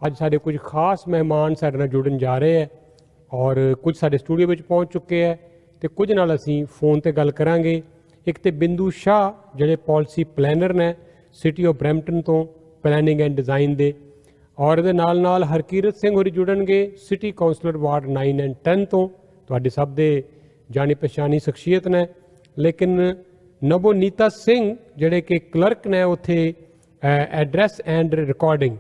ਅੱਜ ਸਾਡੇ ਕੁਝ ਖਾਸ ਮਹਿਮਾਨ ਸਾਡੇ ਨਾਲ ਜੁੜਨ ਜਾ ਰਹੇ ਹੈ ਔਰ ਕੁਝ ਸਾਡੇ ਸਟੂਡੀਓ ਵਿੱਚ ਪਹੁੰਚ ਚੁੱਕੇ ਹੈ ਤੇ ਕੁਝ ਨਾਲ ਅਸੀਂ ਫੋਨ ਤੇ ਗੱਲ ਕਰਾਂਗੇ। ਇੱਕ ਤੇ ਬਿੰਦੂ ਸ਼ਾਹ ਜਿਹੜੇ ਪਾਲਿਸੀ ਪਲੈਨਰ ਨੇ ਸਿਟੀ ਆਫ ਬਰੈਂਪਟਨ ਤੋਂ ਪਲੈਨਿੰਗ ਐਂਡ ਡਿਜ਼ਾਈਨ ਦੇ, ਔਰ ਇਹਦੇ ਨਾਲ ਹਰਕੀਰਤ ਸਿੰਘ ਹੋਰੀ ਜੁੜਨਗੇ ਸਿਟੀ ਕਾਉਂਸਲਰ ਵਾਰਡ 9 ਐਂਡ 10 ਤੋਂ, ਤੁਹਾਡੇ ਸਭ ਦੇ ਜਾਣੀ ਪਛਾਣੀ ਸ਼ਖਸੀਅਤ ਨੇ। ਲੇਕਿਨ ਨਬੋਨੀਤਾ ਸਿੰਘ ਜਿਹੜੇ ਕਿ ਕਲਰਕ ਨੇ ਉੱਥੇ ਐਡਰੈਸ ਐਂਡ ਰਿਕਾਰਡਿੰਗ,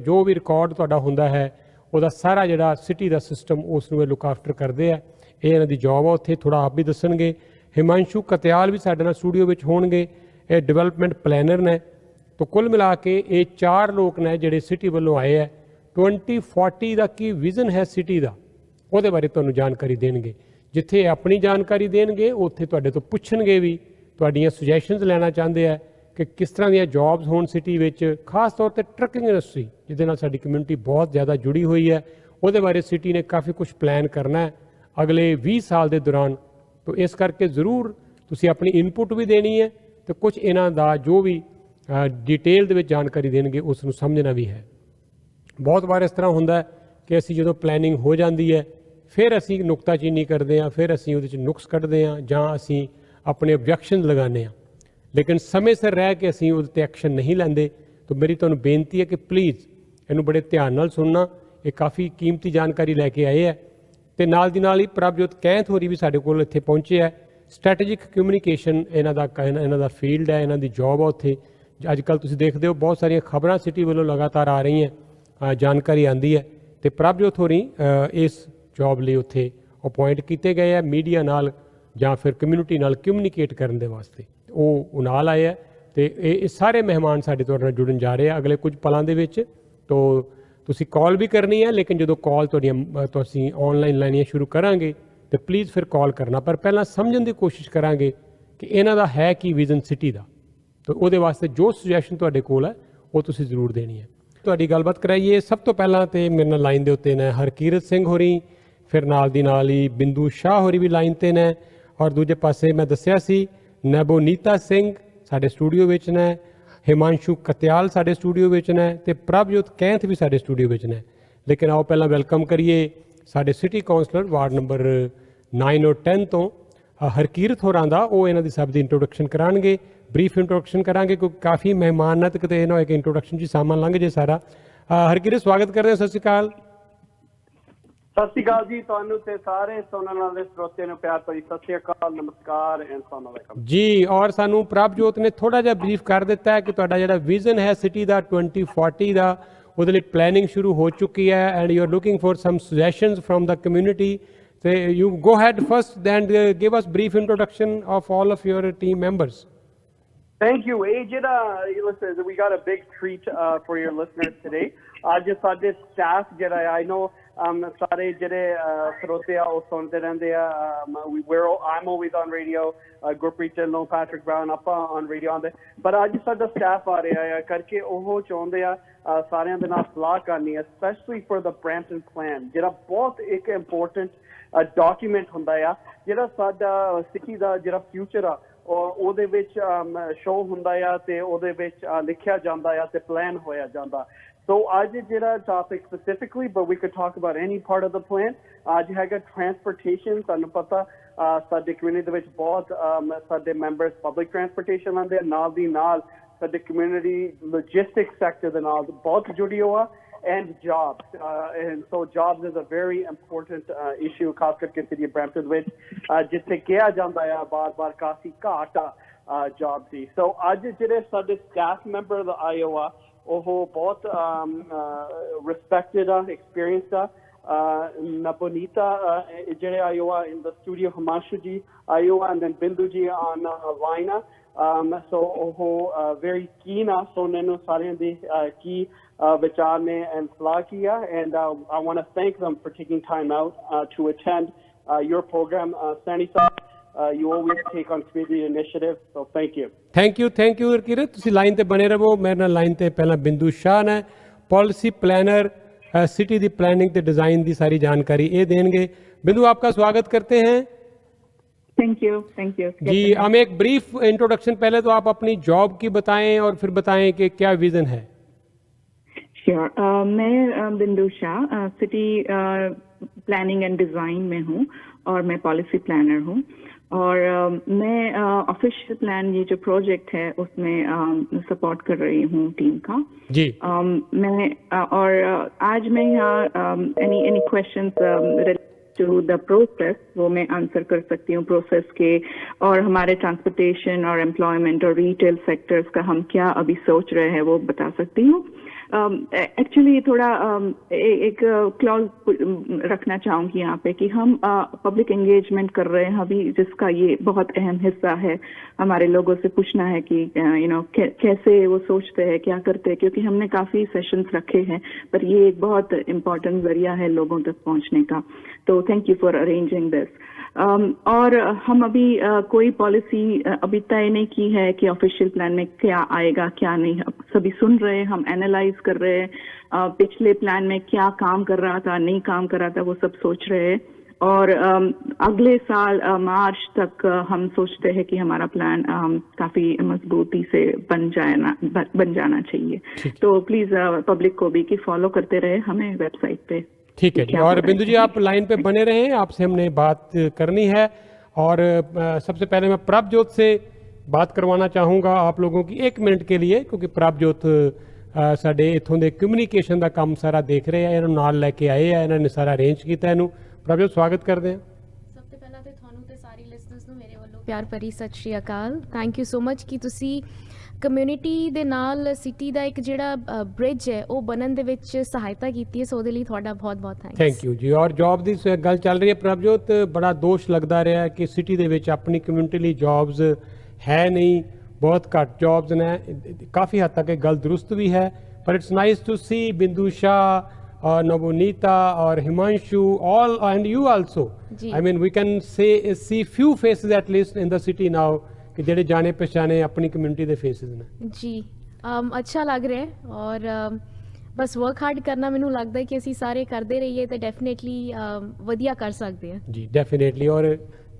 ਜੋ ਵੀ ਰਿਕਾਰਡ ਤੁਹਾਡਾ ਹੁੰਦਾ ਹੈ ਉਹਦਾ ਸਾਰਾ ਜਿਹੜਾ ਸਿਟੀ ਦਾ ਸਿਸਟਮ ਉਸ ਨੂੰ ਇਹ ਲੁੱਕ ਆਫਟਰ ਕਰਦੇ ਆ, ਇਹ ਇਹਨਾਂ ਦੀ ਜੌਬ ਆ ਉੱਥੇ, ਥੋੜ੍ਹਾ ਆਪ ਵੀ ਦੱਸਣਗੇ। ਹਿਮਾਂਸ਼ੂ ਕਤਿਆਲ ਵੀ ਸਾਡੇ ਨਾਲ ਸਟੂਡੀਓ ਵਿੱਚ ਹੋਣਗੇ, ਇਹ ਡਿਵੈਲਪਮੈਂਟ ਪਲੈਨਰ ਨੇ। ਤਾਂ ਕੁੱਲ ਮਿਲਾ ਕੇ ਇਹ 4 ਲੋਕ ਨੇ ਜਿਹੜੇ ਸਿਟੀ ਵੱਲੋਂ ਆਏ ਹੈ। 2040 ਦਾ ਕੀ ਵਿਜ਼ਨ ਹੈ ਸਿਟੀ ਦਾ, ਉਹਦੇ ਬਾਰੇ ਤੁਹਾਨੂੰ ਜਾਣਕਾਰੀ ਦੇਣਗੇ। ਜਿੱਥੇ ਆਪਣੀ ਜਾਣਕਾਰੀ ਦੇਣਗੇ ਉੱਥੇ ਤੁਹਾਡੇ ਤੋਂ ਪੁੱਛਣਗੇ ਵੀ, ਤੁਹਾਡੀਆਂ ਸੁਜੈਸ਼ਨਸ ਲੈਣਾ ਚਾਹੁੰਦੇ ਆ ਕਿ ਕਿਸ ਤਰ੍ਹਾਂ ਦੀਆਂ ਜੌਬਸ ਹੋਣ ਸਿਟੀ ਵਿੱਚ, ਖਾਸ ਤੌਰ 'ਤੇ ਟਰੱਕਿੰਗ ਇੰਡਸਟਰੀ ਜਿਹਦੇ ਨਾਲ ਸਾਡੀ ਕਮਿਊਨਿਟੀ ਬਹੁਤ ਜ਼ਿਆਦਾ ਜੁੜੀ ਹੋਈ ਹੈ, ਉਹਦੇ ਬਾਰੇ ਸਿਟੀ ਨੇ ਕਾਫੀ ਕੁਝ ਪਲਾਨ ਕਰਨਾ ਹੈ ਅਗਲੇ 20 ਸਾਲ ਦੇ ਦੌਰਾਨ। ਤਾਂ ਇਸ ਕਰਕੇ ਜ਼ਰੂਰ ਤੁਸੀਂ ਆਪਣੀ ਇਨਪੁਟ ਵੀ ਦੇਣੀ ਹੈ ਅਤੇ ਕੁਝ ਇਹਨਾਂ ਦਾ ਜੋ ਵੀ ਡਿਟੇਲ ਦੇ ਵਿੱਚ ਜਾਣਕਾਰੀ ਦੇਣਗੇ ਉਸ ਨੂੰ ਸਮਝਣਾ ਵੀ ਹੈ। ਬਹੁਤ ਵਾਰ ਇਸ ਤਰ੍ਹਾਂ ਹੁੰਦਾ ਕਿ ਅਸੀਂ ਜਦੋਂ ਪਲੈਨਿੰਗ ਹੋ ਜਾਂਦੀ ਹੈ ਫਿਰ ਅਸੀਂ ਨੁਕਤਾਚੀਨੀ ਕਰਦੇ ਹਾਂ, ਫਿਰ ਅਸੀਂ ਉਹਦੇ 'ਚ ਨੁਕਸ ਕੱਢਦੇ ਹਾਂ ਜਾਂ ਅਸੀਂ ਆਪਣੇ ਆਬਜੈਕਸ਼ਨ ਲਗਾਉਂਦੇ ਹਾਂ, ਲੇਕਿਨ ਸਮੇਂ ਸਿਰ ਰਹਿ ਕੇ ਅਸੀਂ ਉਹਦੇ 'ਤੇ ਐਕਸ਼ਨ ਨਹੀਂ ਲੈਂਦੇ। ਤਾਂ ਮੇਰੀ ਤੁਹਾਨੂੰ ਬੇਨਤੀ ਹੈ ਕਿ ਪਲੀਜ਼ ਇਹਨੂੰ ਬੜੇ ਧਿਆਨ ਨਾਲ ਸੁਣਨਾ, ਇਹ ਕਾਫੀ ਕੀਮਤੀ ਜਾਣਕਾਰੀ ਲੈ ਕੇ ਆਏ ਹੈ। ਅਤੇ ਨਾਲ ਦੀ ਨਾਲ ਹੀ ਪ੍ਰਭਜੋਤ ਕੈਂਥ ਹੋਰੀ ਵੀ ਸਾਡੇ ਕੋਲ ਇੱਥੇ ਪਹੁੰਚੇ ਹੈ। ਸਟ੍ਰੈਟੇਜਿਕ ਕਮਿਊਨੀਕੇਸ਼ਨ ਇਹਨਾਂ ਦਾ ਫੀਲਡ ਹੈ, ਇਹਨਾਂ ਦੀ ਜੌਬ ਆ ਉੱਥੇ। ਅੱਜ ਕੱਲ੍ਹ ਤੁਸੀਂ ਦੇਖਦੇ ਹੋ ਬਹੁਤ ਸਾਰੀਆਂ ਖਬਰਾਂ ਸਿਟੀ ਵੱਲੋਂ ਲਗਾਤਾਰ ਆ ਰਹੀਆਂ, ਜਾਣਕਾਰੀ ਆਉਂਦੀ ਹੈ, ਅਤੇ ਪ੍ਰਭਜੋਤ ਹੋਰੀ ਇਸ ਜੌਬ ਲਈ ਉੱਥੇ ਅਪੁਆਇੰਟ ਕੀਤੇ ਗਏ ਆ ਮੀਡੀਆ ਨਾਲ ਜਾਂ ਫਿਰ ਕਮਿਊਨਿਟੀ ਨਾਲ ਕਮਿਊਨੀਕੇਟ ਕਰਨ ਦੇ ਵਾਸਤੇ। ਉਹ ਨਾਲ ਆਏ ਆ ਅਤੇ ਇਹ ਸਾਰੇ ਮਹਿਮਾਨ ਸਾਡੇ ਤੁਹਾਡੇ ਨਾਲ ਜੁੜਨ ਜਾ ਰਹੇ ਆ ਅਗਲੇ ਕੁਝ ਪਲਾਂ ਦੇ ਵਿੱਚ। ਤੋ ਤੁਸੀਂ ਕਾਲ ਵੀ ਕਰਨੀ ਹੈ, ਲੇਕਿਨ ਜਦੋਂ ਕਾਲ ਤੁਸੀਂ ਆਨਲਾਈਨ ਲੈਣੀਆਂ ਸ਼ੁਰੂ ਕਰਾਂਗੇ ਤਾਂ ਪਲੀਜ਼ ਫਿਰ ਕਾਲ ਕਰਨਾ, ਪਰ ਪਹਿਲਾਂ ਸਮਝਣ ਦੀ ਕੋਸ਼ਿਸ਼ ਕਰਾਂਗੇ ਕਿ ਇਹਨਾਂ ਦਾ ਹੈ ਕੀ ਵਿਜ਼ਨ ਸਿਟੀ ਦਾ। ਤਾਂ ਉਹਦੇ ਵਾਸਤੇ ਜੋ ਸੁਜੈਸ਼ਨ ਤੁਹਾਡੇ ਕੋਲ ਹੈ ਉਹ ਤੁਸੀਂ ਜ਼ਰੂਰ ਦੇਣੀ ਹੈ। ਤੁਹਾਡੀ ਗੱਲਬਾਤ ਕਰਾਈਏ। ਸਭ ਤੋਂ ਪਹਿਲਾਂ ਤਾਂ ਮੇਰੇ ਨਾਲ ਲਾਈਨ ਦੇ ਉੱਤੇ ਨੇ ਹਰਕੀਰਤ ਸਿੰਘ ਹੋਰੀ, ਫਿਰ ਨਾਲ ਦੀ ਨਾਲ ਹੀ ਬਿੰਦੂ ਸ਼ਾਹ ਹੋਰੀ ਵੀ ਲਾਈਨ 'ਤੇ ਨੇ, ਔਰ ਦੂਜੇ ਪਾਸੇ ਮੈਂ ਦੱਸਿਆ ਸੀ ਨਬੋਨੀਤਾ ਸਿੰਘ ਸਾਡੇ ਸਟੂਡੀਓ ਵਿੱਚ ਨੇ, ਹਿਮਾਂਸ਼ੂ ਕਤਿਆਲ ਸਾਡੇ ਸਟੂਡੀਓ ਵਿੱਚ ਨੇ ਅਤੇ ਪ੍ਰਭਜੋਤ ਕੈਂਥ ਵੀ ਸਾਡੇ ਸਟੂਡੀਓ ਵਿੱਚ ਨੇ। ਲੇਕਿਨ ਆਓ ਪਹਿਲਾਂ ਵੈਲਕਮ ਕਰੀਏ ਸਾਡੇ ਸਿਟੀ ਕਾਉਂਸਲਰ ਵਾਰਡ ਨੰਬਰ 9 ਔਰ 10 ਤੋਂ ਹਰਕੀਰਤ ਹੋਰਾਂ ਦਾ। ਉਹ ਇਹਨਾਂ ਦੀ ਸਭ ਦੀ ਇੰਟਰੋਡਕਸ਼ਨ ਕਰਾਉਣਗੇ, ਬਰੀਫ ਇੰਟਰੋਡਕਸ਼ਨ ਕਰਾਂਗੇ ਕਿਉਂਕਿ ਕਾਫੀ ਮਹਿਮਾਨ ਨੇ, ਕਿਤੇ ਇਹ ਨਾ ਹੋਏ ਕਿ ਇੰਟਰੋਡਕਸ਼ਨ 'ਚ ਸਾਮਾਨ ਲੰਘ ਜੇ ਸਾਰਾ। ਹਰਕੀਰਤ ਸਵਾਗਤ ਕਰਦੇ ਹਾਂ, ਸਤਿ ਸ਼੍ਰੀ ਅਕਾਲ। ਸਤਿ ਸ਼੍ਰੀ ਅਕਾਲ ਜੀ ਤੁਹਾਨੂੰ ਤੇ ਸਾਰੇ ਸੁਣਨ ਵਾਲੇ ਸਰੋਤਿਆਂ ਨੂੰ ਪਿਆਰ ਭਰੀ ਸਤਿ ਸ਼੍ਰੀ ਅਕਾਲ, ਨਮਸਕਾਰ ਐਂਡ ਅਸਲਾਮ ਅਲੈਕੁਮ ਜੀ। ਔਰ ਸਾਨੂੰ ਪ੍ਰਭਜੋਤ ਨੇ ਥੋੜ੍ਹਾ ਜਿਹਾ ਬਰੀਫ ਕਰ ਦਿੱਤਾ ਹੈ ਕਿ ਤੁਹਾਡਾ ਜਿਹੜਾ ਵਿਜ਼ਨ ਹੈ ਸਿਟੀ ਦਾ 2040 ਦਾ, ਉਹਦੇ ਲਈ ਪਲੈਨਿੰਗ ਸ਼ੁਰੂ ਹੋ ਚੁੱਕੀ ਹੈ and you are looking for some suggestions from the community. ਤੇ you go ahead first and give us brief introduction of all of your team members. Thank you. Listen, we got a big treat for your listeners today. ਅੱਜ ਸਾਡੇ staff ਜਿਹੜਾ I know ਸਾਰੇ ਜਿਹੜੇ ਸਰੋਤੇ ਆ ਉਹ ਸੁਣਦੇ ਰਹਿੰਦੇ ਆ। I'm always on radio, Gurpreet Dhillon, Patrick brown, ਆਪਾਂ on radio ਆਉਂਦੇ, ਪਰ ਅੱਜ ਸਾਡਾ ਸਟਾਫ ਆ ਰਿਹਾ ਆ ਕਰਕੇ ਉਹ ਚਾਹੁੰਦੇ ਆ ਸਾਰਿਆਂ ਦੇ ਨਾਲ ਸਲਾਹ ਕਰਨੀ ਹੈ, specially for the Brampton plan, ਜਿਹੜਾ ਬਹੁਤ ਇੱਕ ਇੰਪੋਰਟੈਂਟ ਡਾਕੂਮੈਂਟ ਹੁੰਦਾ ਆ, ਜਿਹੜਾ ਸਾਡਾ ਸਿਟੀ ਦਾ ਜਿਹੜਾ ਫਿਊਚਰ ਆ ਉਹਦੇ ਵਿੱਚ ਸ਼ੋਅ ਹੁੰਦਾ ਆ ਅਤੇ ਉਹਦੇ ਵਿੱਚ ਲਿਖਿਆ ਜਾਂਦਾ ਆ ਅਤੇ ਪਲਾਨ ਹੋਇਆ ਜਾਂਦਾ। ਸੋ ਅੱਜ ਜਿਹੜਾ topic specifically, but we could talk about any part of the plan, ਅੱਜ ਹੈਗਾ ਟਰਾਂਸਪੋਰਟੇਸ਼ਨ। ਤੁਹਾਨੂੰ ਪਤਾ ਸਾਡੇ ਕਮਿਊਨਿਟੀ ਦੇ ਵਿੱਚ ਬਹੁਤ ਸਾਡੇ ਮੈਂਬਰਸ ਪਬਲਿਕ ਟਰਾਂਸਪੋਰਟੇਸ਼ਨ ਲੈਂਦੇ ਆ, ਨਾਲ ਦੀ ਨਾਲ ਸਾਡੇ ਕਮਿਊਨਿਟੀ ਲੋਜਿਸਟਿਕ ਸੈਕਟਰ ਦੇ ਨਾਲ ਬਹੁਤ ਜੁੜੀ ਹੋ ਆ, and jobs, and so jobs is a very important issue ਖਾਸ ਕਰਕੇ ਸਿਟੀ ਬਰੈਂਪਟਨ ਵਿੱਚ ਜਿੱਥੇ ਕਿਹਾ ਜਾਂਦਾ ਆ ਬਾਰ-ਬਾਰ ਕਾਫੀ ਘਾਟ ਆ ਜੌਬ ਦੀ। ਸੋ ਅੱਜ ਜਿਹੜੇ ਸਾਡੇ ਸਟਾਫ ਮੈਂਬਰ ਆਏ ਹੋ ਆ ਉਹ ਬਹੁਤ ਰਿਸਪੈਕਟਡ ਆ, ਐਕਸਪੀਰੀਅੰਸਡ ਆ। ਨਬੋਨੀਤਾ ਜਿਹੜੇ ਆਏ ਹੋ ਆ in the studio, ਹਿਮਾਂਸ਼ੂ ਜੀ ਆਏ ਹੋ ਆ, and then ਬਿੰਦੂ ਜੀ on line ਆ। ਸੋ ਉਹ very keen ਆ ਸੁਣਨ ਨੂੰ ਸਾਰਿਆਂ ਦੀ ਕੀ ਵਿਚਾਰ ਨੇ and ਸਲਾਹ ਕੀ ਆ, and I want to thank them for taking time out to attend your program. Sani Saab, you always take on community initiatives, so thank you. Thank you Harkirat, ਤੁਸੀਂ ਲਾਈਨ 'ਤੇ ਬਣੇ ਰਹੋ। ਮੇਰੇ ਨਾਲ ਲਾਈਨ 'ਤੇ ਪਹਿਲਾਂ ਬਿੰਦੂ ਸ਼ਾਹ ਨੇ, पॉलिसी प्लानर, सिटी दी प्लानिंग ते डिज़ाइन दी सारी जानकारी ये देंगे। बिंदु आपका स्वागत करते हैं। थैंक यू जी। हम एक ब्रीफ इंट्रोडक्शन, पहले तो आप अपनी जॉब की बताएं और फिर बताएं कि क्या विजन है। श्योर मैं बिंदु Shah city planning and design में हूँ और मैं पॉलिसी प्लानर हूँ और मैं ऑफिशियल प्लान ये जो प्रोजेक्ट है उसमें सपोर्ट कर रही हूँ टीम का जी मैं और आज मैं यहाँ any questions to the process वो मैं आंसर कर सकती हूँ प्रोसेस के और हमारे ट्रांसपोर्टेशन और एम्प्लॉयमेंट और रिटेल सेक्टर्स का हम क्या अभी सोच रहे हैं वो बता सकती हूँ। एक्चुअली थोड़ा एक क्लॉज रखना चाहूँगी यहाँ पे कि हम पब्लिक एंगेजमेंट कर रहे हैं अभी जिसका ये बहुत अहम हिस्सा है हमारे लोगों से पूछना है कि कैसे वो सोचते हैं क्या करते हैं क्योंकि हमने काफ़ी सेशंस रखे हैं पर ये एक बहुत इम्पोर्टेंट जरिया है लोगों तक पहुँचने का तो thank you for arranging this. और हम अभी कोई पॉलिसी अभी तय नहीं की है कि ऑफिशियल प्लान में क्या आएगा क्या नहीं सभी सुन रहे हैं हम एनालाइज कर रहे हैं पिछले प्लान में क्या काम कर रहा था नहीं काम कर रहा था वो सब सोच रहे हैं और अगले साल मार्च तक हम सोचते हैं कि हमारा प्लान काफ़ी मजबूती से बन जाना चाहिए तो प्लीज़ पब्लिक को भी कि फॉलो करते रहे हमें वेबसाइट पे। ठीक है जी और बिंदु जी आप लाइन पे बने रहें आपसे हमने बात करनी है और सबसे पहले मैं प्रभजोत से बात करवाना चाहूँगा आप लोगों की 1 मिनट के लिए क्योंकि प्रभजोत ਸਾਡੇ इत्थों ਦੇ ਕਮਿਊਨੀਕੇਸ਼ਨ ਦਾ ਕੰਮ ਸਾਰਾ ਦੇਖ ਰਹੇ ਆ ਇਹਨਾਂ ਨੂੰ ਨਾਲ ਲੈ ਕੇ ਆਏ ਆ ਇਹਨਾਂ ਨੇ ਸਾਰਾ ਅਰੇਂਜ ਕੀਤਾ ਇਹਨੂੰ ਪ੍ਰਭਜੋਤ ਸਵਾਗਤ ਕਰਦੇ ਹਾਂ। ਸਭ ਤੋਂ ਪਹਿਲਾਂ ਤੇ ਤੁਹਾਨੂੰ ਤੇ ਸਾਰੀ ਲਿਸਨਰਸ ਨੂੰ ਮੇਰੇ ਵੱਲੋਂ ਪਿਆਰ ਭਰੀ ਸਤਿ ਸ਼੍ਰੀ ਅਕਾਲ ਥੈਂਕ ਯੂ ਸੋ ਮਚ ਕਿ ਤੁਸੀਂ ਕਮਿਊਨਿਟੀ ਦੇ ਨਾਲ ਸਿਟੀ ਦਾ ਇੱਕ ਜਿਹੜਾ ਬ੍ਰਿਜ ਹੈ ਉਹ ਬਣਨ ਦੇ ਵਿੱਚ ਸਹਾਇਤਾ ਕੀਤੀ ਹੈ ਸੋ ਉਹਦੇ ਲਈ ਤੁਹਾਡਾ ਬਹੁਤ ਬਹੁਤ ਥੈਂਕ ਯੂ ਜੀ ਔਰ ਜੌਬ ਦੀ ਗੱਲ ਚੱਲ ਰਹੀ ਹੈ ਪ੍ਰਭਜੋਤ ਬੜਾ ਦੋਸ਼ ਲੱਗਦਾ ਰਿਹਾ ਕਿ ਸਿਟੀ ਦੇ ਵਿੱਚ ਆਪਣੀ ਕਮਿਊਨਿਟੀ ਲਈ ਜੌਬਸ ਹੈ ਨਹੀਂ बहुत घट जॉब्स ने काफ़ी हद तक गल दुरुस्त भी है पर इट्स नाइस टू सी बिंदु शाह और नवनीता और Himanshu all and you also I mean we can see few faces at least in the city now कि जेडे जाने पहचाने अपनी कम्युनिटी के फेसेस ने जी अच्छा लग रहा है और बस वर्क हार्ड करना मैनू लगता है कि असी सारे करते रहिए तो डेफिनेटली वधिया कर सकते हैं जी डेफिनेटली और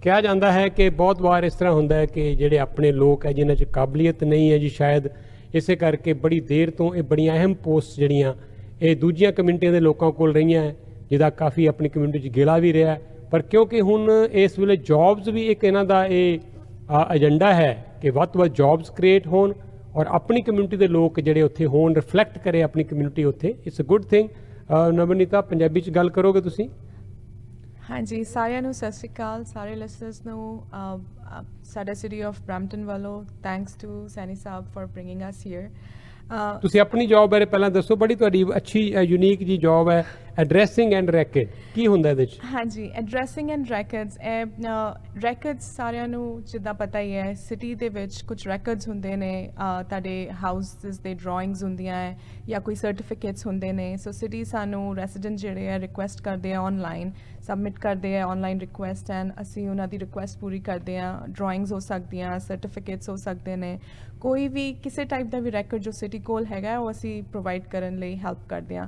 ਕਿਹਾ ਜਾਂਦਾ ਹੈ ਕਿ ਬਹੁਤ ਵਾਰ ਇਸ ਤਰ੍ਹਾਂ ਹੁੰਦਾ ਹੈ ਕਿ ਜਿਹੜੇ ਆਪਣੇ ਲੋਕ ਹੈ ਜਿਨ੍ਹਾਂ 'ਚ ਕਾਬਲੀਅਤ ਨਹੀਂ ਹੈ ਜੀ ਸ਼ਾਇਦ ਇਸੇ ਕਰਕੇ ਬੜੀ ਦੇਰ ਤੋਂ ਇਹ ਬੜੀਆਂ ਅਹਿਮ ਪੋਸਟ ਜਿਹੜੀਆਂ ਇਹ ਦੂਜੀਆਂ ਕਮਿਊਨਿਟੀਆਂ ਦੇ ਲੋਕਾਂ ਕੋਲ ਰਹੀਆਂ ਹੈ ਜਿਹਦਾ ਕਾਫੀ ਆਪਣੀ ਕਮਿਊਨਿਟੀ 'ਚ ਗਿਲਾ ਵੀ ਰਿਹਾ ਪਰ ਕਿਉਂਕਿ ਹੁਣ ਇਸ ਵੇਲੇ ਜੌਬਸ ਵੀ ਇੱਕ ਇਹਨਾਂ ਦਾ ਇਹ ਏਜੰਡਾ ਹੈ ਕਿ ਵੱਧ ਤੋਂ ਵੱਧ ਜੌਬਸ ਕ੍ਰੀਏਟ ਹੋਣ ਔਰ ਆਪਣੀ ਕਮਿਊਨਿਟੀ ਦੇ ਲੋਕ ਜਿਹੜੇ ਉੱਥੇ ਹੋਣ ਰਿਫਲੈਕਟ ਕਰੇ ਆਪਣੀ ਕਮਿਊਨਿਟੀ ਉੱਥੇ it's a good thing. Navneeta Punjabi 'ਚ ਗੱਲ ਕਰੋਗੇ ਤੁਸੀਂ? ਹਾਂਜੀ ਸਾਰਿਆਂ ਨੂੰ ਸਤਿ ਸ਼੍ਰੀ ਅਕਾਲ ਸਾਰੇ ਲਿਸਨਰਸ ਨੂੰ ਸਾਡਾ ਸਿਟੀ ਆਫ ਬਰੈਂਪਟਨ ਵੱਲੋਂ thanks to Saini Sahib for bringing us here. ਤੁਸੀਂ ਆਪਣੀ ਜੌਬ ਬਾਰੇ ਪਹਿਲਾਂ ਦੱਸੋ ਬੜੀ ਤੁਹਾਡੀ ਅੱਛੀ ਯੂਨੀਕ ਜੀ ਜੌਬ ਹੈ ਐਡਰੈਸਿੰਗ ਐਂਡ ਰੈਕਡ ਕੀ ਹੁੰਦਾ ਇਹਦੇ 'ਚ? ਹਾਂਜੀ ਐਡਰੈਸਿੰਗ ਐਂਡ ਰੈਕਡਸ ਰੈਕਡਸ ਸਾਰਿਆਂ ਨੂੰ ਜਿੱਦਾਂ ਪਤਾ ਹੀ ਹੈ ਸਿਟੀ ਦੇ ਵਿੱਚ ਕੁਝ ਰੈਕਡਸ ਹੁੰਦੇ ਨੇ ਤੁਹਾਡੇ ਹਾਊਸਿਸ ਦੇ ਡਰਾਇੰਗਸ ਹੁੰਦੀਆਂ ਹੈ ਜਾਂ ਕੋਈ ਸਰਟੀਫਿਕੇਟਸ ਹੁੰਦੇ ਨੇ ਸੋ ਸਿਟੀ ਸਾਨੂੰ ਰੈਸੀਡੈਂਟ ਜਿਹੜੇ ਆ ਰਿਕੁਐਸਟ ਕਰਦੇ ਆ ਆਨਲਾਈਨ सबमिट करते हैं ऑनलाइन रिक्वेस्ट एंड असी उन्होंने रिक्वेस्ट पूरी करते हैं ड्राइंग्स हो सकती हैं सर्टिफिकेट्स हो सकते हैं कोई भी किसी टाइप का भी रैकड जो सिटी कोल हैगा वो असी प्रोवाइड करने लई हेल्प करते हैं।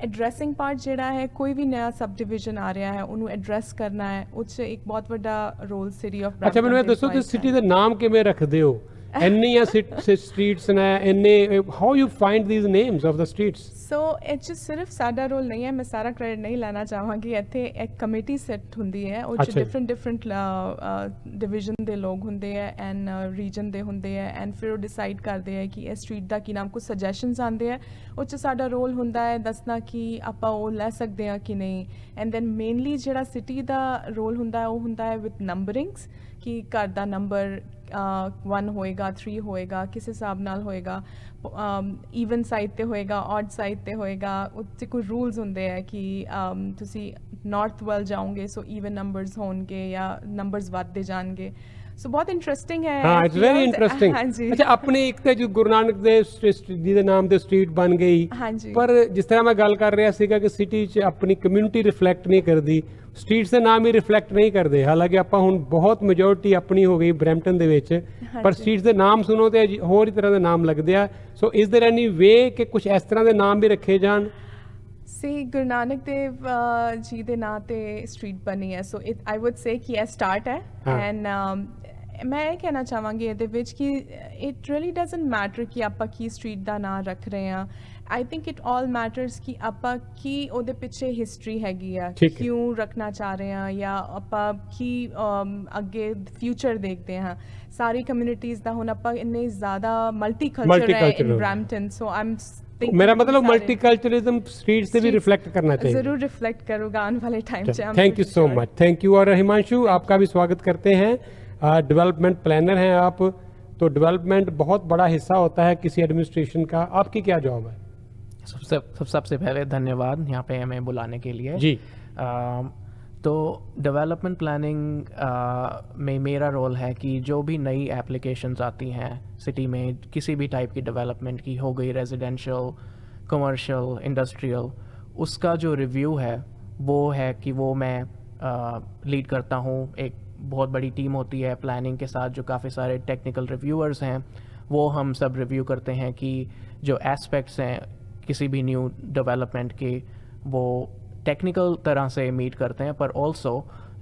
एड्रैसिंग पार्ट जिहड़ा है कोई भी नया सब डिविजन आ रहा है उन्होंने एड्रैस करना है उस एक बहुत बड़ा रोल सिटी ऑफ अच्छा मैंने दसो कि सिटी के नाम किवें रखते हो ਇੰਨੀਆਂ ਸਟਰੀਟਸ ਨੇ ਇੰਨੇ how you find these names of the streets? So ਇਹ just ਸਿਰਫ ਸਾਡਾ ਰੋਲ ਨਹੀਂ ਹੈ ਮੈਂ ਸਾਰਾ ਕ੍ਰੈਡਿਟ ਨਹੀਂ ਲੈਣਾ ਚਾਹਾਂਗੀ ਇੱਥੇ ਇੱਕ ਕਮੇਟੀ ਸੈੱਟ ਹੁੰਦੀ ਹੈ ਉਹ 'ਚ ਡਿਫਰੈਂਟ ਡਿਵੀਜ਼ਨ ਦੇ ਲੋਕ ਹੁੰਦੇ ਹੈ ਐਂਡ ਰੀਜਨ ਦੇ ਹੁੰਦੇ ਹੈ ਐਂਡ ਫਿਰ ਉਹ ਡਿਸਾਈਡ ਕਰਦੇ ਹੈ ਕਿ ਇਹ ਸਟਰੀਟ ਦਾ ਕੀ ਨਾਮ ਕੁਝ ਸਜੈਸ਼ਨਸ ਆਉਂਦੇ ਹੈ ਉਹ 'ਚ ਸਾਡਾ ਰੋਲ ਹੁੰਦਾ ਹੈ ਦੱਸਣਾ ਕਿ ਆਪਾਂ ਉਹ ਲੈ ਸਕਦੇ ਹਾਂ ਕਿ ਨਹੀਂ ਐਂਡ ਦੈਨ ਮੇਨਲੀ ਜਿਹੜਾ ਸਿਟੀ ਦਾ ਰੋਲ ਹੁੰਦਾ ਹੈ ਉਹ ਹੁੰਦਾ ਹੈ ਵਿਦ ਨੰਬਰਿੰਗਸ ਕਿ ਘਰ ਦਾ ਨੰਬਰ 1 ਹੋਏਗਾ 3 ਹੋਏਗਾ ਕਿਸ ਹਿਸਾਬ ਨਾਲ ਹੋਏਗਾ ਈਵਨ ਸਾਈਡ 'ਤੇ ਹੋਏਗਾ ਔਡ ਸਾਈਡ 'ਤੇ ਹੋਏਗਾ ਉੱਥੇ ਕੋਈ ਰੂਲਸ ਹੁੰਦੇ ਹੈ ਕਿ ਤੁਸੀਂ ਨਾਰਥ ਵੱਲ ਜਾਓਗੇ ਸੋ ਈਵਨ ਨੰਬਰਸ ਹੋਣਗੇ ਜਾਂ ਨੰਬਰਸ ਵੱਧਦੇ ਜਾਣਗੇ ਸੋ ਬਹੁਤ ਇੰਟਰਸਟਿੰਗ ਹੈ। ਹਾਂ ਇਟਸ ਵੈਰੀ ਇੰਟਰਸਟਿੰਗ। ਅੱਛਾ ਆਪਣੀ ਇੱਕ ਤਾਂ ਜੋ ਗੁਰੂ ਨਾਨਕ ਦੇਵ ਜੀ ਦੇ ਨਾਮ ਦੇ ਸਟਰੀਟ ਬਣ ਗਈ ਪਰ ਜਿਸ ਤਰ੍ਹਾਂ ਮੈਂ ਗੱਲ ਕਰ ਰਿਹਾ ਸੀਗਾ ਕਿ ਸਿਟੀ 'ਚ ਆਪਣੀ ਕਮਿਊਨਿਟੀ ਰਿਫਲੈਕਟ ਨਹੀਂ ਕਰਦੀ ਸਟਰੀਟਸ ਦੇ ਨਾਮ ਹੀ ਰਿਫਲੈਕਟ ਨਹੀਂ ਕਰਦੇ ਹਾਲਾਂਕਿ ਆਪਾਂ ਹੁਣ ਬਹੁਤ ਮੈਜੋਰਿਟੀ ਆਪਣੀ ਹੋ ਗਈ ਬਰੈਂਪਟਨ ਦੇ ਵਿੱਚ ਪਰ ਸਟਰੀਟਸ ਦੇ ਨਾਮ ਸੁਣੋ ਤੇ ਹੋਰ ਹੀ ਤਰ੍ਹਾਂ ਦੇ ਨਾਮ ਲੱਗਦੇ ਆ ਸੋ ਇਜ਼ ਦੇयर ਐਨੀ ਵੇ ਕਿ ਕੁਝ ਇਸ ਤਰ੍ਹਾਂ ਦੇ ਨਾਮ ਵੀ ਰੱਖੇ ਜਾਣ? See, Guru Nanak Dev ji de naam te street bani hai. So I would say कि यह start है and ਮੈਂ ਇਹ ਕਹਿਣਾ ਚਾਹਾਂਗੀ ਇਹਦੇ ਵਿੱਚ ਕਿ ਇਟ ਰੀਅਲੀ ਡਸਨਟ ਮੈਟਰ ਕਿ ਆਪਾਂ ਕੀ ਸਟਰੀਟ ਦਾ ਨਾਂ ਰੱਖ ਰਹੇ ਹਾਂ। I think it all matters ਕਿ ਆਪਾਂ ਕੀ ਉਹਦੇ ਪਿੱਛੇ ਹਿਸਟਰੀ ਹੈਗੀ ਆ, ਠੀਕ ਹੈ। ਕਿਉਂ ਰੱਖਣਾ ਚਾਹ ਰਹੇ ਹਾਂ ਜਾਂ ਆਪਾਂ ਕੀ ਅੱਗੇ ਫਿਊਚਰ ਦੇਖਦੇ ਹਾਂ। ਸਾਰੀ ਕਮਿਊਨਿਟੀਜ਼ ਦਾ ਹੁਣ ਆਪਾਂ ਇੰਨੇ ਜ਼ਿਆਦਾ ਮਲਟੀਕਲਚਰ ਹੈ ਇਨ ਬ੍ਰੈਂਪਟਨ, ਸੋ ਆਈ एम मेरा मतलब मल्टीकल्चरलिज्म स्ट्रीट से भी रिफ्लेक्ट करना चाहिए। जरूर रिफ्लेक्ट करूँगा आने वाले टाइम से। Thank you so much, thank you. और हिमांशु, आपका भी स्वागत करते हैं। डेवलपमेंट प्लानर हैं आप, तो डेवलपमेंट बहुत बड़ा हिस्सा होता है किसी एडमिनिस्ट्रेशन का, आपकी क्या जॉब है? सबसे पहले धन्यवाद यहाँ पे हमें बुलाने के लिए जी। तो डेवलपमेंट प्लानिंग में मेरा रोल है कि जो भी नई एप्लीकेशंस आती हैं सिटी में, किसी भी टाइप की डेवलपमेंट की, हो गई रेजिडेंशियल, कमर्शियल, इंडस्ट्रियल, उसका जो रिव्यू है वो है कि वो मैं लीड करता हूँ। एक बहुत बड़ी टीम होती है प्लानिंग के साथ, जो काफ़ी सारे टेक्निकल रिव्यूअर्स हैं, वो हम सब रिव्यू करते हैं कि जो एस्पेक्ट्स हैं किसी भी न्यू डेवलपमेंट के, वो टेक्निकल तरह से मीट करते हैं, पर ऑल्सो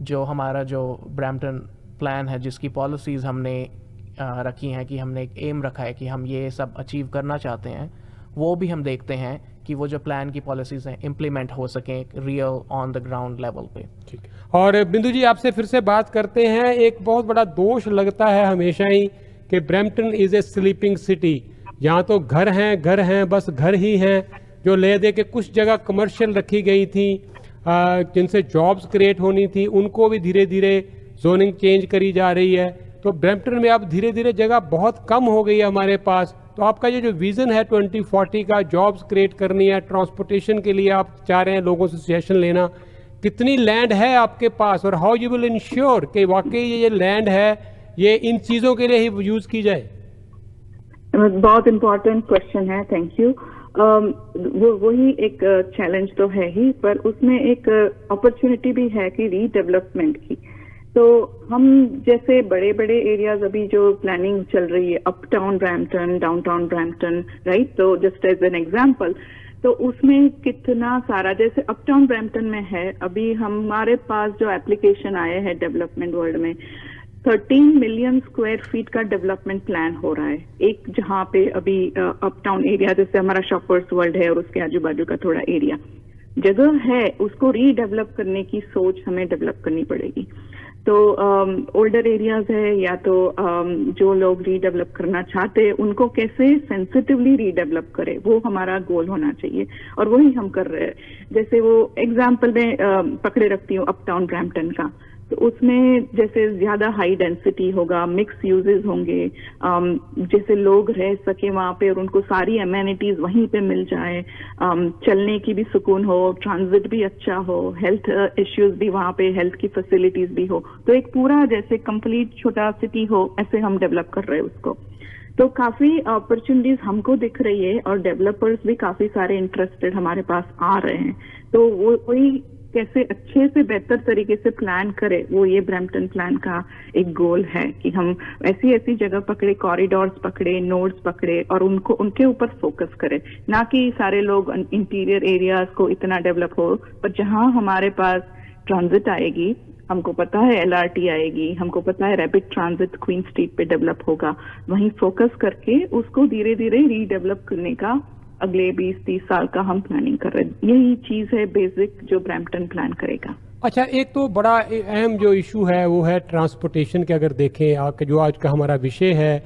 जो हमारा जो ब्रैम्पटन प्लान है, जिसकी पॉलिसीज़ हमने रखी हैं, कि हमने एक एम रखा है कि हम ये सब अचीव करना चाहते हैं, वो भी हम देखते हैं कि वो जो प्लान की पॉलिसीज़ हैं इम्प्लीमेंट हो सकें real on the ground level पे। ठीक है। और बिंदु जी, आपसे फिर से बात करते हैं। एक बहुत बड़ा दोष लगता है हमेशा ही कि Brampton is a sleeping city. यहाँ तो घर हैं, बस घर ही हैं। जो ले दे के कुछ जगह कमर्शियल रखी गई थी, जिनसे जॉब्स क्रिएट होनी थी, उनको भी धीरे धीरे जोनिंग चेंज करी जा रही है। तो ब्रैम्पटन में अब धीरे धीरे जगह बहुत कम हो गई है हमारे पास। तो आपका ये जो विजन है 2040 का, जॉब्स क्रिएट करनी है, ट्रांसपोर्टेशन के लिए आप चाह रहे हैं लोगों से सजेशन लेना, कितनी लैंड है आपके पास, और हाउ यू विल इंश्योर कि वाकई ये लैंड है ये इन चीज़ों के लिए ही यूज़ की जाए? बहुत इम्पोर्टेंट क्वेश्चन है, थैंक यू। वही एक चैलेंज तो है ही, पर उसमें एक अपॉर्चुनिटी भी है कि रीडेवलपमेंट की। तो हम जैसे बड़े बड़े एरियाज अभी जो प्लानिंग चल रही है, uptown Brampton, downtown Brampton, right, तो जस्ट एज एन एग्जांपल, तो उसमें कितना सारा, जैसे अपटाउन ब्रैम्पटन में है, अभी हमारे पास जो एप्लीकेशन आए हैं डेवलपमेंट वर्ल्ड में 13 मिलियन स्क्वायर फीट का डेवलपमेंट प्लान हो रहा है। एक जहाँ पे अभी अपटाउन एरिया, जैसे हमारा शॉपर्स वर्ल्ड है और उसके आजू बाजू का थोड़ा एरिया जगह है, उसको रीडेवलप करने की सोच हमें डेवलप करनी पड़ेगी। तो ओल्डर एरियाज है या तो जो लोग रीडेवलप करना चाहते हैं उनको कैसे सेंसिटिवली रीडेवलप करें, वो हमारा गोल होना चाहिए, और वही हम कर रहे हैं। जैसे वो एग्जाम्पल में पकड़े रखती हूँ अपटाउन ब्रैम्पटन का, तो उसमें जैसे ज्यादा हाई डेंसिटी होगा, मिक्स यूजेस होंगे, जैसे लोग रह सके वहां पे और उनको सारी एमेनिटीज वहीं पे मिल जाए, चलने की भी सुकून हो, ट्रांजिट भी अच्छा हो, हेल्थ इश्यूज भी वहां पे, हेल्थ की फैसिलिटीज भी हो, तो एक पूरा जैसे कंप्लीट छोटा सिटी हो, ऐसे हम डेवलप कर रहे हैं उसको। तो काफी अपॉर्चुनिटीज हमको दिख रही है और डेवलपर्स भी काफी सारे इंटरेस्टेड हमारे पास आ रहे हैं। तो वो वही कैसे अच्छे से बेहतर तरीके से प्लान करें, वो ये ब्रैम्पटन प्लान का एक गोल है कि हम ऐसी ऐसी जगह पकड़े, कॉरिडोर्स पकड़े, नोड्स पकड़े और उनको उनके ऊपर फोकस करें, ना कि सारे लोग इंटीरियर एरियाज को इतना डेवलप हो, पर जहां हमारे पास ट्रांजिट आएगी, हमको पता है LRT आएगी, हमको पता है रैपिड ट्रांजिट क्वीन स्ट्रीट पे डेवलप होगा, वहीं फोकस करके उसको धीरे धीरे रीडेवलप करने का अगले 20-30 साल का हम प्लानिंग कर रहे हैं। यही चीज है बेसिक जो ब्रैम्पटन प्लान करेगा। अच्छा, एक तो बड़ा अहम जो इशू है वो है ट्रांसपोर्टेशन के। अगर देखें जो आज का हमारा विषय है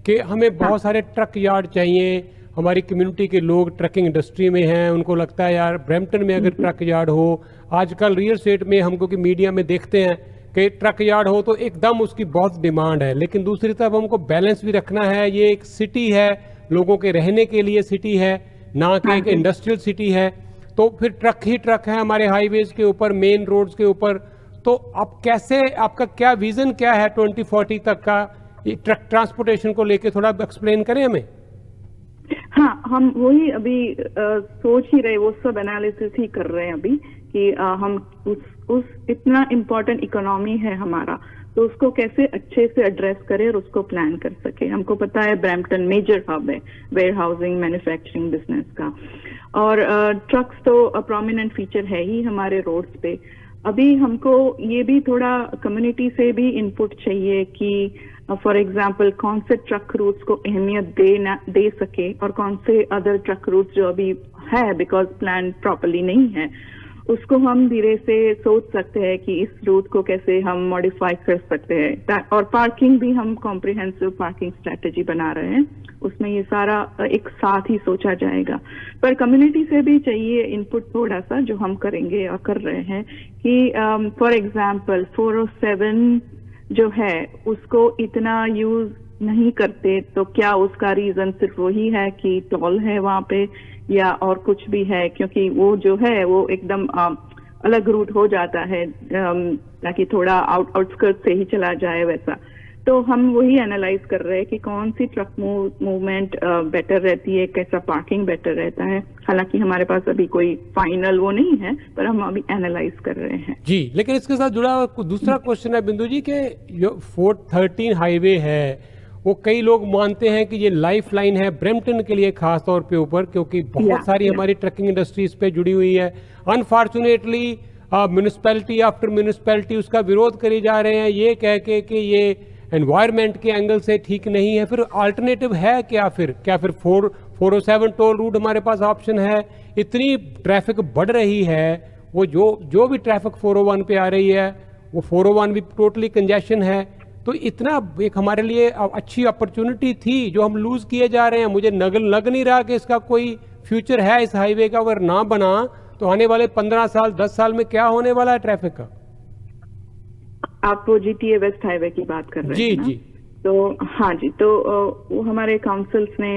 कि हमें बहुत सारे ट्रक यार्ड चाहिए, हमारी कम्युनिटी के लोग ट्रकिंग इंडस्ट्री में हैं, उनको लगता है यार ब्रैम्पटन में अगर ट्रक यार्ड हो, आजकल रियल एस्टेट में हमको कि मीडिया में देखते हैं कि ट्रक यार्ड हो तो एकदम उसकी बहुत डिमांड है, लेकिन दूसरी तरफ हमको बैलेंस भी रखना है। ये एक सिटी है, लोगों के रहने के लिए सिटी है, ना कि एक इंडस्ट्रियल सिटी है। तो फिर ट्रक ही ट्रक है हमारे हाईवेज के ऊपर, मेन रोड्स के ऊपर। तो अब कैसे, आपका क्या विजन क्या है 2040 तक का ट्रक ट्रांसपोर्टेशन को लेके, थोड़ा एक्सप्लेन करें हमें। हाँ, हम वही अभी सोच ही रहे, वो सब एनालिसिस ही कर रहे हैं अभी कि हम उस इतना इम्पोर्टेंट इकोनॉमी है हमारा, तो उसको कैसे अच्छे से एड्रेस करें और उसको प्लान कर सके। हमको पता है ब्रैम्पटन मेजर हब है वेयर हाउसिंग, मैन्युफैक्चरिंग बिजनेस का, और ट्रक्स तो प्रोमिनेंट फीचर है ही हमारे रोड्स पे। अभी हमको ये भी थोड़ा कम्युनिटी से भी इनपुट चाहिए कि फॉर एग्जांपल कौन से ट्रक रूट्स को अहमियत दे सके और कौन से अदर ट्रक रूट्स जो अभी है बिकॉज प्लान प्रॉपर्ली नहीं है, उसको हम धीरे से सोच सकते हैं कि इस रूट को कैसे हम मॉडिफाई कर सकते हैं। और पार्किंग भी हम कॉम्प्रिहेंसिव पार्किंग स्ट्रेटेजी बना रहे हैं, उसमें ये सारा एक साथ ही सोचा जाएगा। पर कम्युनिटी से भी चाहिए इनपुट थोड़ा सा, जो हम करेंगे और कर रहे हैं कि फॉर एग्जांपल 407 जो है उसको इतना यूज नहीं करते, तो क्या उसका रीजन सिर्फ वही है कि टोल है वहां पे या और कुछ भी है? क्योंकि वो जो है वो एकदम अलग रूट हो जाता है ताकि थोड़ा आउटस्कर्ट से ही चला जाए वैसा। तो हम वही एनालाइज कर रहे हैं कि कौन सी ट्रक मूवमेंट बेटर रहती है, कैसा पार्किंग बेटर रहता है। हालांकि हमारे पास अभी कोई फाइनल वो नहीं है, पर हम अभी एनालाइज कर रहे हैं जी। लेकिन इसके साथ जुड़ा दूसरा क्वेश्चन है बिंदु जी कि जो 413 हाईवे है वो कई लोग मानते हैं कि ये लाइफ लाइन है ब्रैम्पटन के लिए खास तौर पे ऊपर, क्योंकि बहुत सारी हमारी ट्रकिंग इंडस्ट्री इस पे जुड़ी हुई है। अनफॉर्चुनेटली म्यूनिसपैलिटी आफ्टर म्यूनिसपैलिटी उसका विरोध करे जा रहे हैं ये कह के कि ये एनवायरनमेंट के एंगल से ठीक नहीं है। फिर अल्टरनेटिव है क्या? क्या फिर 407 टोल रूट हमारे पास ऑप्शन है? इतनी ट्रैफिक बढ़ रही है, वो जो भी ट्रैफिक 401 पे आ रही है वो 401 भी टोटली कंजेशन है। तो इतना एक हमारे लिए अच्छी अपॉर्चुनिटी थी जो हम लूज किए जा रहे हैं। मुझे लग नहीं रहा कि इसका कोई फ्यूचर है इस हाईवे का। अगर ना बना तो आने वाले 15 साल 10 साल में क्या होने वाला है ट्रैफिक का? आप वो GTA वेस्ट हाईवे की बात कर रहे हैं ना? जी। तो हाँ जी, तो वो हमारे काउंसिल्स ने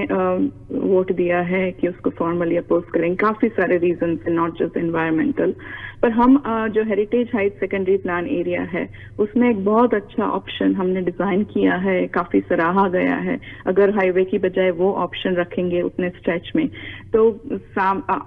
वोट दिया है कि उसको फॉर्मली अपोज करेंगे। काफी सारे रीजन है, नॉट जस्ट एनवायरमेंटल। पर हम जो heritage height secondary plan area है उसमें एक बहुत अच्छा ऑप्शन हमने डिजाइन किया है, काफी सराहा गया है। अगर हाईवे की बजाय वो ऑप्शन रखेंगे उतने स्ट्रेच में, तो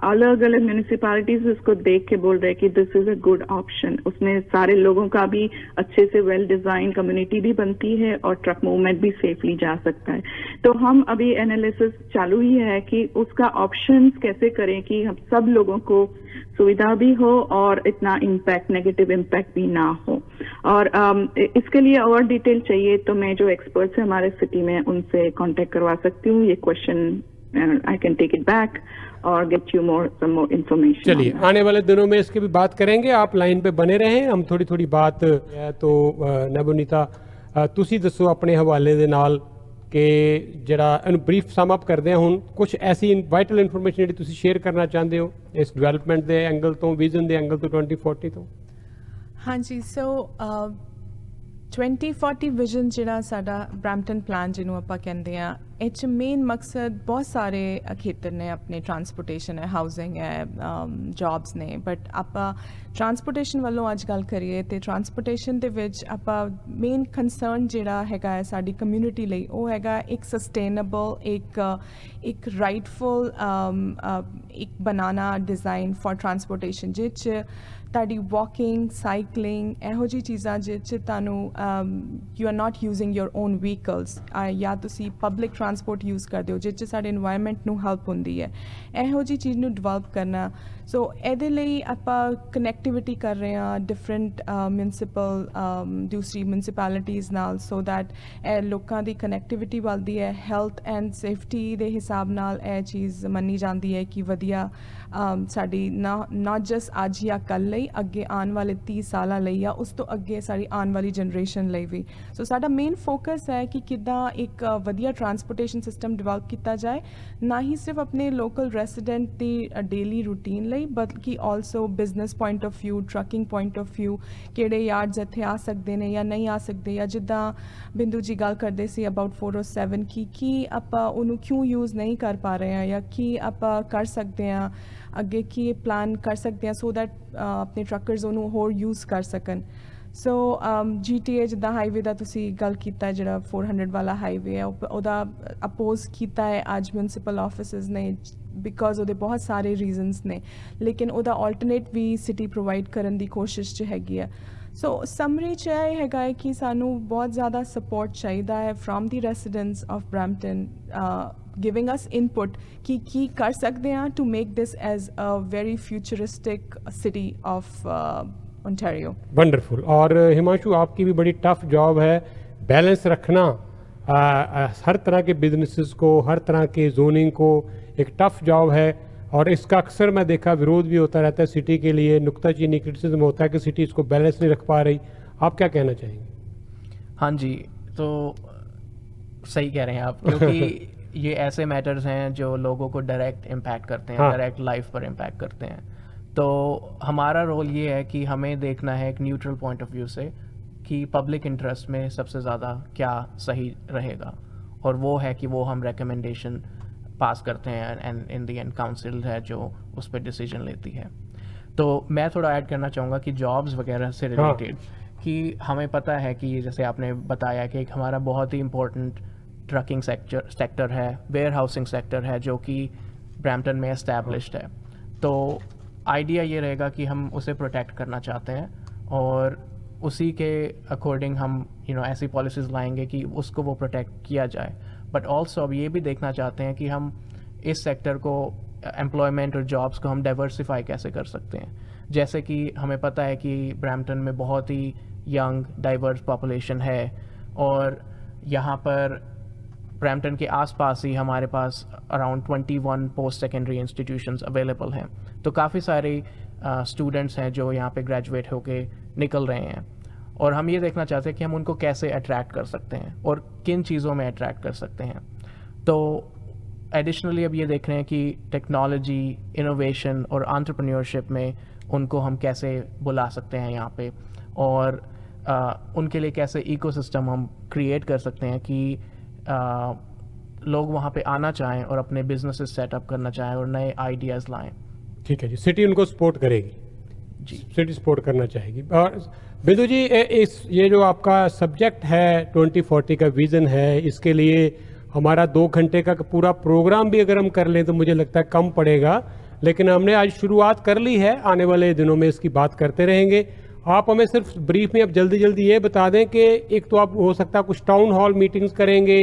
अलग अलग म्यूनिसिपैलिटीज उसको देख के बोल रहे हैं कि this is a good option. उसमें सारे लोगों का भी अच्छे से वेल डिजाइन कम्युनिटी भी बनती है और ट्रक मूवमेंट भी सेफली जा सकता है। तो हम अभी एनालिसिस चालू ही है कि उसका ऑप्शंस कैसे करें कि हम सब लोगों को सुविधा भी हो और इतना इम्पैक्ट, नेगेटिव इम्पैक्ट भी ना हो। और इसके लिए और डिटेल चाहिए तो मैं जो एक्सपर्ट्स हैं हमारे सिटी में उनसे कांटेक्ट करवा सकती हूँ। ये question I can take it back और get you some more information. चलिए, आने वाले दिनों में इसके भी बात करेंगे। आप लाइन पे बने रहें, हम थोड़ी बात तो नवनीता ਤੁਸੀਂ ਦੱਸੋ ਆਪਣੇ ਹਵਾਲੇ ਦੇ ਨਾਲ ਕਿ ਜਿਹੜਾ ਇਹਨੂੰ ਬਰੀਫ ਸਮ ਅਪ ਕਰਦੇ ਹਾਂ ਹੁਣ ਕੁਝ ਐਸੀ ਵਾਈਟਲ ਇਨਫੋਰਮੇਸ਼ਨ ਜਿਹੜੀ ਤੁਸੀਂ ਸ਼ੇਅਰ ਕਰਨਾ ਚਾਹੁੰਦੇ ਹੋ ਇਸ ਡਿਵੈਲਪਮੈਂਟ ਦੇ ਐਂਗਲ ਤੋਂ, ਵਿਜ਼ਨ ਦੇ ਐਂਗਲ ਤੋਂ 2040 ਤੋਂ। ਹਾਂਜੀ, ਸੋ 2040 ਵਿਜ਼ਨ ਜਿਹੜਾ ਸਾਡਾ ਬ੍ਰੈਂਪਟਨ ਪਲਾਨ ਜਿਹਨੂੰ ਆਪਾਂ ਕਹਿੰਦੇ ਆ, ਇਹ 'ਚ ਮੇਨ ਮਕਸਦ ਬਹੁਤ ਸਾਰੇ ਖੇਤਰ ਨੇ ਆਪਣੇ। ਟਰਾਂਸਪੋਰਟੇਸ਼ਨ ਹੈ, ਹਾਊਸਿੰਗ ਹੈ, ਜੌਬਸ ਨੇ। ਬਟ ਆਪਾਂ ਟਰਾਂਸਪੋਰਟੇਸ਼ਨ ਵੱਲੋਂ ਅੱਜ ਗੱਲ ਕਰੀਏ ਤੇ ਟਰਾਂਸਪੋਰਟੇਸ਼ਨ ਦੇ ਵਿੱਚ ਆਪਾਂ ਮੇਨ ਕੰਸਰਨ ਜਿਹੜਾ ਹੈਗਾ ਹੈ ਸਾਡੀ ਕਮਿਊਨਿਟੀ ਲਈ, ਉਹ ਹੈਗਾ ਇੱਕ ਸਸਟੇਨੇਬਲ, ਇੱਕ ਰਾਈਟਫੁਲ ਇੱਕ ਬਣਾਉਣਾ ਡਿਜ਼ਾਈਨ ਫॉर ਟਰਾਂਸਪੋਰਟੇਸ਼ਨ ਜਿਹ 'ਚ ਤੁਹਾਡੀ ਵਾਕਿੰਗ, ਸਾਈਕਲਿੰਗ, ਇਹੋ ਜਿਹੀ ਚੀਜ਼ਾਂ ਜਿਹ 'ਚ ਤੁਹਾਨੂੰ you are not using your own vehicles ਜਾਂ ਤੁਸੀਂ ਪਬਲਿਕ ਟਰਾਂਸਪੋਰਟ ਯੂਜ਼ ਕਰਦੇ ਹੋ ਜਿਹ 'ਚ ਸਾਡੇ ਇਨਵਾਇਰਨਮੈਂਟ ਨੂੰ ਹੈਲਪ ਹੁੰਦੀ ਹੈ, ਇਹੋ ਜਿਹੀ ਚੀਜ਼ ਨੂੰ ਡਿਵੈਲਪ ਕਰਨਾ। ਸੋ ਇਹਦੇ ਲਈ ਆਪਾਂ ਕਨੈਕਟੀਵਿਟੀ ਕਰ ਰਹੇ ਹਾਂ ਡਿਫਰੈਂਟ ਮਿਊਨਿਸਪਲ ਦੂਸਰੀ ਮਿਊਨਿਸਪੈਲਿਟੀਜ਼ ਨਾਲ, ਸੋ ਦੈਟ ਇਹ ਲੋਕਾਂ ਦੀ ਕਨੈਕਟੀਵਿਟੀ ਵੱਧਦੀ ਹੈ। ਹੈਲਥ ਐਂਡ ਸੇਫਟੀ ਦੇ ਹਿਸਾਬ ਨਾਲ ਇਹ ਚੀਜ਼ ਮੰਨੀ ਜਾਂਦੀ ਹੈ ਕਿ ਵਧੀਆ ਸਾਡੀ ਨਾਟ ਜਸਟ ਅੱਜ ਜਾਂ ਕੱਲ੍ਹ ਲਈ, ਅੱਗੇ ਆਉਣ ਵਾਲੇ 30 ਸਾਲਾਂ ਲਈ ਜਾਂ ਉਸ ਤੋਂ ਅੱਗੇ ਸਾਡੀ ਆਉਣ ਵਾਲੀ ਜਨਰੇਸ਼ਨ ਲਈ ਵੀ। ਸੋ ਸਾਡਾ ਮੇਨ ਫੋਕਸ ਹੈ ਕਿ ਕਿੱਦਾਂ ਇੱਕ ਵਧੀਆ ਟਰਾਂਸਪੋਰਟੇਸ਼ਨ ਸਿਸਟਮ ਡਿਵੈਲਪ ਕੀਤਾ ਜਾਏ, ਨਾ ਹੀ ਸਿਰਫ ਆਪਣੇ ਲੋਕਲ ਰੈਸੀਡੈਂਟ ਦੀ ਡੇਲੀ ਰੂਟੀਨ ਲਈ ਬਲਕਿ also business point of view, trucking point of view, ਕਿਹੜੇ ਯਾਰਡਸ ਇੱਥੇ ਆ ਸਕਦੇ ਨੇ ਜਾਂ ਨਹੀਂ ਆ ਸਕਦੇ, ਜਾਂ ਜਿੱਦਾਂ ਬਿੰਦੂ ਜੀ ਗੱਲ ਕਰਦੇ ਸੀ ਅਬਾਊਟ 407 ਕੀ ਆਪਾਂ ਉਹਨੂੰ ਕਿਉਂ ਯੂਜ਼ ਨਹੀਂ ਕਰ ਪਾ ਰਹੇ ਹਾਂ ਜਾਂ ਕੀ ਆਪਾਂ ਕਰ ਸਕਦੇ ਹਾਂ ਅੱਗੇ, ਕੀ ਪਲਾਨ ਕਰ ਸਕਦੇ ਹਾਂ ਸੋ ਦੈਟ ਆਪਣੇ ਟਰੱਕਰਸ ਉਹਨੂੰ ਹੋਰ ਯੂਜ਼ ਕਰ ਸਕਣ। ਸੋ GTA ਜਿੱਦਾਂ ਹਾਈਵੇ ਦਾ ਤੁਸੀਂ ਗੱਲ ਕੀਤਾ, ਜਿਹੜਾ 400 ਵਾਲਾ ਹਾਈਵੇ ਹੈ, ਉਹਦਾ ਅਪੋਜ਼ ਕੀਤਾ ਹੈ ਅੱਜ ਮਿਊਨਿਸਪਲ ਆਫਿਸਿਸ ਨੇ ਬਿਕੋਜ਼ ਉਹਦੇ ਬਹੁਤ ਸਾਰੇ ਰੀਜ਼ਨਸ ਨੇ, ਲੇਕਿਨ ਉਹਦਾ ਆਲਟਰਨੇਟ ਵੀ ਸਿਟੀ ਪ੍ਰੋਵਾਈਡ ਕਰਨ ਦੀ ਕੋਸ਼ਿਸ਼ 'ਚ ਹੈਗੀ ਆ। ਸੋ ਸਮਰੀ 'ਚ ਇਹ ਹੈਗਾ ਹੈ ਕਿ ਸਾਨੂੰ ਬਹੁਤ ਜ਼ਿਆਦਾ ਸਪੋਰਟ ਚਾਹੀਦਾ ਹੈ from the residents of Brampton, giving us input ki kar sakte hain to make this as a very futuristic city of Ontario. Wonderful. और हिमांशु, आपकी भी बड़ी टफ जॉब है बैलेंस रखना हर तरह के बिजनेसेस को, हर तरह के जोनिंग को एक टफ जॉब है, और इसका अक्सर मैं देखा विरोध भी होता रहता है सिटी के लिए, नुक्ताचीनी क्रिटिसिज्म होता है कि सिटी इसको बैलेंस नहीं रख पा रही। आप क्या कहना चाहेंगे? हाँ जी, तो सही कह रहे हैं आप, क्योंकि ये ऐसे मैटर्स हैं जो लोगों को डायरेक्ट इम्पैक्ट करते हैं, हाँ। डायरेक्ट लाइफ पर इम्पैक्ट करते हैं। तो हमारा रोल ये है कि हमें देखना है एक न्यूट्रल पॉइंट ऑफ व्यू से कि पब्लिक इंटरेस्ट में सबसे ज़्यादा क्या सही रहेगा, और वो है कि वो हम रिकमेंडेशन पास करते हैं and in the end council है जो उस पर डिसीजन लेती है। तो मैं थोड़ा ऐड करना चाहूँगा कि जॉब्स वगैरह से रिलेटेड कि हमें पता है कि जैसे आपने बताया कि एक हमारा बहुत ही इम्पोर्टेंट ट्रकिंग सेक्टर है, वेयर हाउसिंग सेक्टर है जो कि ब्रैम्पटन में एस्टैब्लिश्ड है। तो आइडिया ये रहेगा कि हम उसे प्रोटेक्ट करना चाहते हैं और उसी के अकॉर्डिंग हम ऐसी पॉलिसीज़ लाएंगे कि उसको वो प्रोटेक्ट किया जाए। बट ऑल्सो अब ये भी देखना चाहते हैं कि हम इस सेक्टर को, एम्प्लॉयमेंट और जॉब्स को हम डाइवर्सिफाई कैसे कर सकते हैं। जैसे कि हमें पता है कि ब्रैम्पटन में बहुत ही यंग डाइवर्स पॉपुलेशन है, और यहाँ पर ब्रैम्पटन के आसपास ही हमारे पास around 21 post secondary institutions available हैं। तो काफ़ी सारे स्टूडेंट्स हैं जो यहाँ पे ग्रेजुएट होके निकल रहे हैं, और हम ये देखना चाहते हैं कि हम उनको कैसे अट्रैक्ट कर सकते हैं और किन चीज़ों में अट्रैक्ट कर सकते हैं। तो एडिशनली अब ये देख रहे हैं कि टेक्नोलॉजी, इनोवेशन और एंटरप्रेन्योरशिप में उनको हम कैसे बुला सकते हैं यहाँ पे, और उनके लिए कैसे इकोसिस्टम हम क्रिएट कर सकते हैं कि लोग वहाँ पे आना चाहें और अपने बिजनेसेस सेटअप करना चाहें और नए आइडियाज़ लाएं। ठीक है जी, सिटी उनको सपोर्ट करेगी जी, सिटी सपोर्ट करना चाहेगी। और बिंदु जी, ये जो आपका सब्जेक्ट है 2040 का विज़न है, इसके लिए हमारा 2 घंटे का पूरा प्रोग्राम भी अगर हम कर लें तो मुझे लगता है कम पड़ेगा, लेकिन हमने आज शुरुआत कर ली है, आने वाले दिनों में इसकी बात करते रहेंगे। आप हमें सिर्फ ब्रीफ में अब जल्दी जल्दी ये बता दें कि एक तो आप हो सकता है कुछ टाउन हॉल मीटिंग्स करेंगे,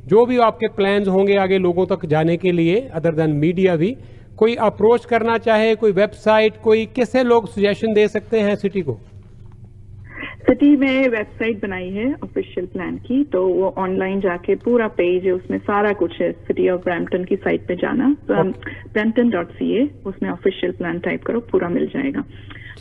जो भी आपके प्लान्स होंगे आगे लोगों तक जाने के लिए, अदर देन मीडिया भी कोई अप्रोच करना चाहे, कोई वेबसाइट, कोई कैसे लोग सजेशन दे सकते हैं सिटी को? सिटी में वेबसाइट बनाई है ऑफिशियल प्लान की, तो वो ऑनलाइन जाके पूरा पेज है, उसमें सारा कुछ है। सिटी ऑफ ब्रैम्पटन की साइट पे जाना, brampton.ca, उसमें ऑफिशियल प्लान टाइप करो, पूरा मिल जाएगा।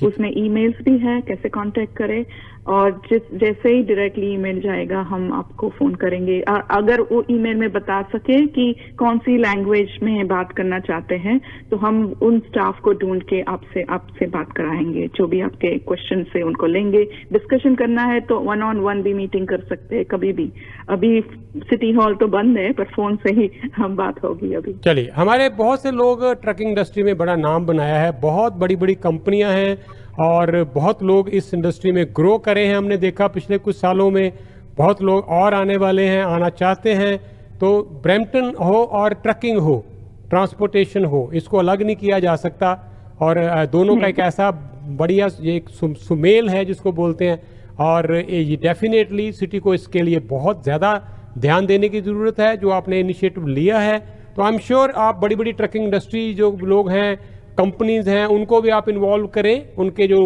उसमें ईमेल्स भी है, कैसे कांटेक्ट करें, और जैसे ही डायरेक्टली ईमेल जाएगा हम आपको फोन करेंगे। अगर वो ईमेल में बता सके कि कौन सी लैंग्वेज में बात करना चाहते हैं तो हम उन स्टाफ को ढूंढ के आपसे बात कराएंगे। जो भी आपके क्वेश्चन से उनको लेंगे, डिस्कशन करना है तो 1-on-1 भी मीटिंग कर सकते हैं कभी भी। अभी सिटी हॉल तो बंद है, पर फोन से ही हम बात होगी अभी। चलिए, हमारे बहुत से लोग ट्रकिंग इंडस्ट्री में बड़ा नाम बनाया है, बहुत बड़ी बड़ी कंपनियां हैं और बहुत लोग इस इंडस्ट्री में ग्रो करे हैं। हमने देखा पिछले कुछ सालों में बहुत लोग और आने वाले हैं, आना चाहते हैं। तो ब्रैम्पटन हो और ट्रकिंग हो, ट्रांसपोर्टेशन हो, इसको अलग नहीं किया जा सकता, और दोनों का एक ऐसा बढ़िया ये एक सुमेल है जिसको बोलते हैं, और ये डेफिनेटली सिटी को इसके लिए बहुत ज़्यादा ध्यान देने की ज़रूरत है जो आपने इनिशिएटिव लिया है। तो आई एम श्योर आप बड़ी बड़ी ट्रकिंग इंडस्ट्री जो लोग हैं, कंपनीज हैं, उनको भी आप इन्वॉल्व करें। उनके जो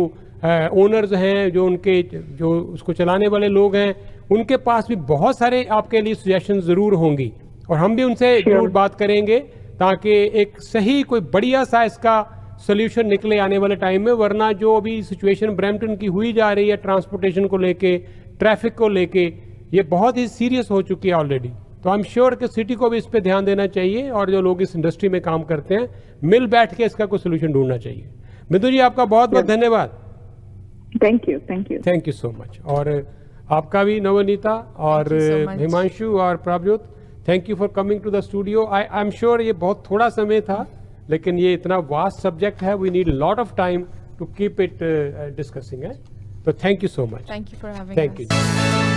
ओनर्स हैं, जो उसको चलाने वाले लोग हैं, उनके पास भी बहुत सारे आपके लिए सजेशन ज़रूर होंगी, और हम भी उनसे जरूर बात करेंगे ताकि एक सही कोई बढ़िया सा इसका सोल्यूशन निकले आने वाले टाइम में। वरना जो अभी सिचुएशन ब्रैम्पटन की हुई जा रही है ट्रांसपोर्टेशन को लेके, ट्रैफिक को लेके, ये बहुत ही सीरियस हो चुकी है ऑलरेडी। तो आई एम श्योर कि सिटी को भी इस पे ध्यान देना चाहिए, और जो लोग इस इंडस्ट्री में काम करते हैं मिल बैठ के इसका कोई सोल्यूशन ढूंढना चाहिए। बिंदु जी, आपका बहुत बहुत धन्यवाद। Thank you thank you so much. और आपका भी नवनीता और Thank you so much. Himanshu और Prabhjot, thank you for coming to the studio. I am sure ये बहुत थोड़ा समय था, लेकिन ये इतना वास्ट सब्जेक्ट है, we need lot of time to keep it discussing है। तो thank you so much. Thank you for having thank us. You.